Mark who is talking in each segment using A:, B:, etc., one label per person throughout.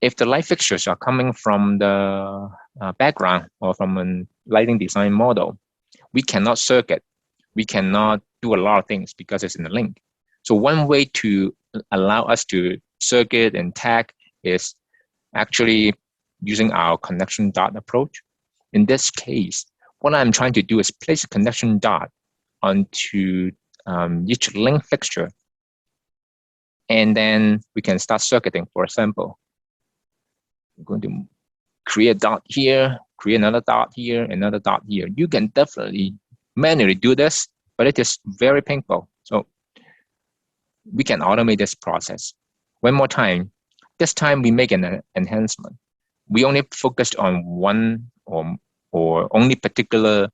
A: If the light fixtures are coming from the background or from a lighting design model, we cannot circuit. We cannot do a lot of things because it's in the link. So one way to allow us to circuit and tag is actually using our connection dot approach. In this case, what I'm trying to do is place a connection dot onto each link fixture. And then we can start circuiting. For example, I'm going to create a dot here, create another dot here, another dot here. You can definitely manually do this, but it is very painful. So we can automate this process. One more time, this time we make an enhancement. We only focused on one or only particular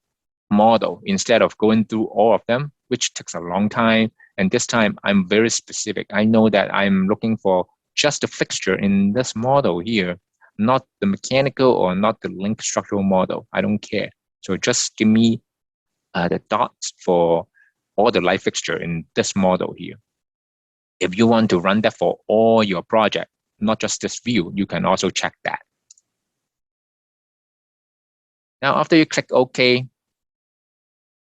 A: model instead of going through all of them, which takes a long time. And this time I'm very specific. I know that I'm looking for just the fixture in this model here, not the mechanical or not the link structural model. I don't care. So just give me the dots for all the light fixture in this model here. If you want to run that for all your project, not just this view, you can also check that. Now, after you click OK,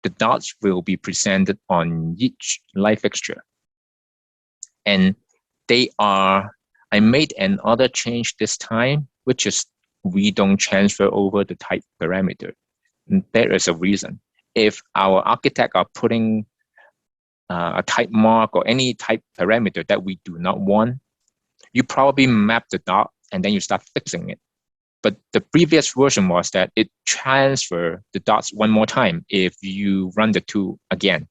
A: the dots will be presented on each light fixture. And I made another change this time, which is we don't transfer over the type parameter. And there is a reason. If our architect are putting a type mark or any type parameter that we do not want, you probably map the dot and then you start fixing it. But the previous version was that it transfers the dots one more time if you run the tool again,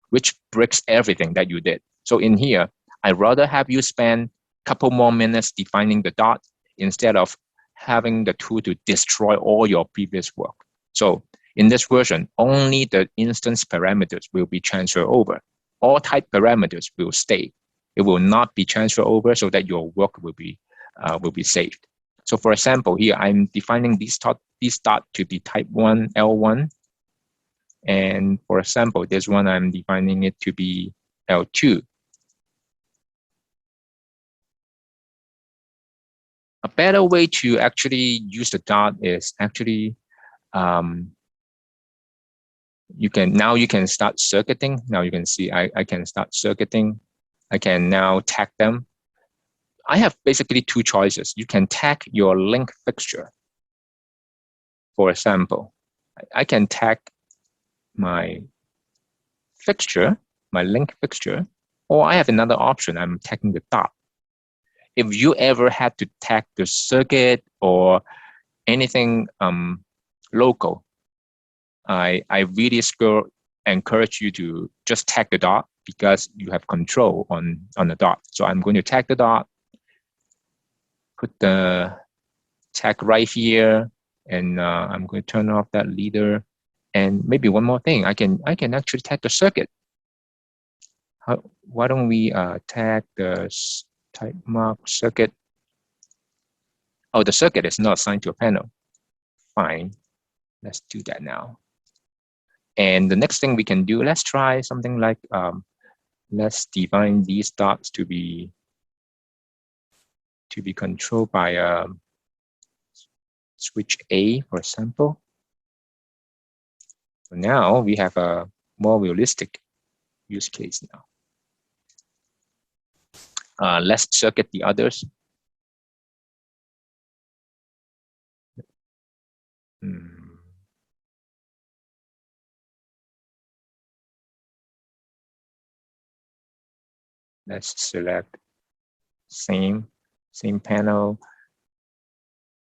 A: which breaks everything that you did. So in here, I'd rather have you spend a couple more minutes defining the dot instead of having the tool to destroy all your previous work. So in this version, only the instance parameters will be transferred over. All type parameters will stay. It will not be transferred over so that your work will be saved. So for example, here I'm defining this dot to be type 1, L1. And for example, this one I'm defining it to be L2. A better way to actually use the dot is actually you can start circuiting. Now you can see I can start circuiting. I can now tag them. I have basically two choices. You can tag your link fixture. For example, I can tag my fixture, my link fixture, or I have another option. I'm tagging the dot. If you ever had to tag the circuit or anything local, I really encourage you to just tag the dot because you have control on the dot. So I'm going to tag the dot, put the tag right here, and I'm going to turn off that leader. And maybe one more thing, I can actually tag the circuit. Why don't we tag the type mark circuit? Oh, the circuit is not assigned to a panel. Fine, let's do that now. And the next thing we can do, let's try something like, let's define these dots to be controlled by switch A, for example. So now we have a more realistic use case now. Let's circuit the others. Let's select same panel,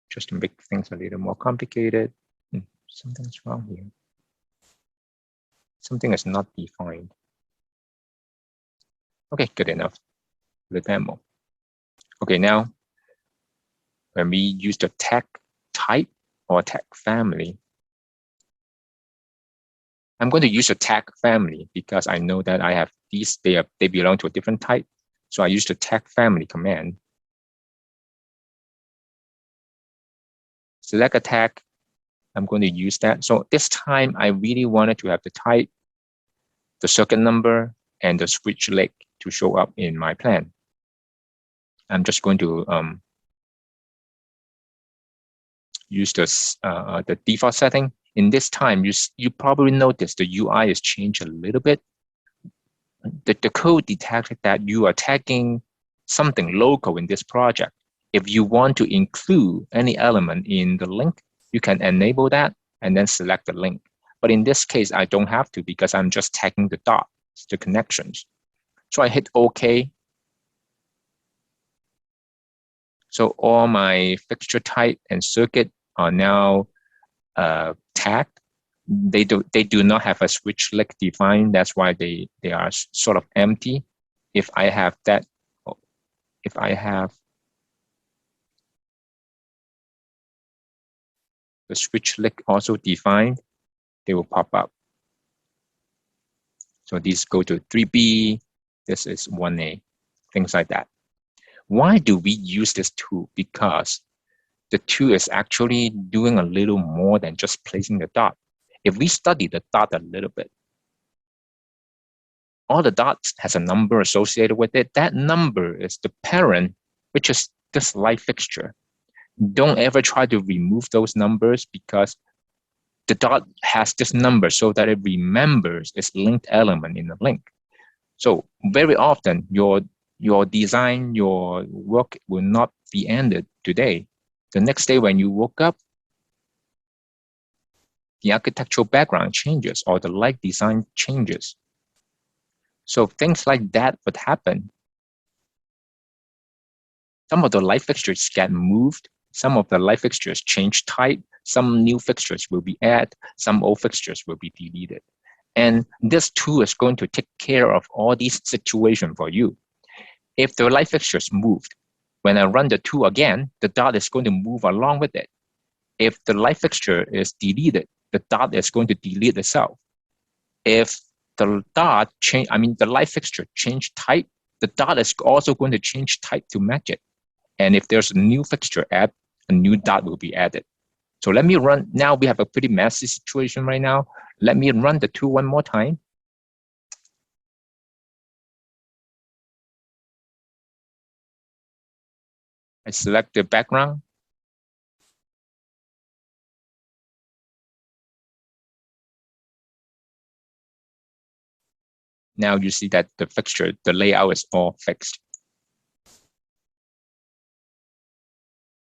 A: just to make things a little more complicated. Something's wrong here. Something is not defined. Okay, good enough. The demo. Okay, now when we use the tag type or tag family, I'm going to use a tag family because I know that I have these, they belong to a different type. So I use the tag family command. Select a tag. I'm going to use that. So this time I really wanted to have the type, the circuit number, and the switch leg to show up in my plan. I'm just going to use the default setting. In this time, you probably notice the UI is changed a little bit. The code detected that you are tagging something local in this project. If you want to include any element in the link, you can enable that and then select the link. But in this case, I don't have to because I'm just tagging the dots, the connections. So I hit OK. So all my fixture type and circuit are now tagged. They do not have a switch link defined. That's why they are sort of empty. If I have that, if I have the switch link also defined, they will pop up. So these go to 3B, this is 1A, things like that. Why do we use this tool? Because the tool is actually doing a little more than just placing the dot. If we study the dot a little bit, all the dots has a number associated with it. That number is the parent, which is this light fixture. Don't ever try to remove those numbers because the dot has this number so that it remembers its linked element in the link. So very often your design, your work will not be ended today. The next day when you woke up, the architectural background changes or the light design changes. So things like that would happen. Some of the light fixtures get moved. Some of the light fixtures change type. Some new fixtures will be added. Some old fixtures will be deleted. And this tool is going to take care of all these situations for you. If the light fixtures moved, when I run the tool again, the dot is going to move along with it. If the light fixture is deleted, the dot is going to delete itself. If the dot change, the light fixture change type, the dot is also going to change type to match it. And if there's a new fixture added, a new dot will be added. So let me run, now we have a pretty messy situation right now. Let me run the tool one more time. I select the background. Now you see that the fixture, the layout is all fixed.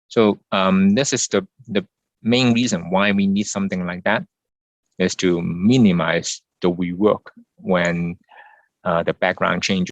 A: So this is the main reason why we need something like that, is to minimize the rework when the background changes.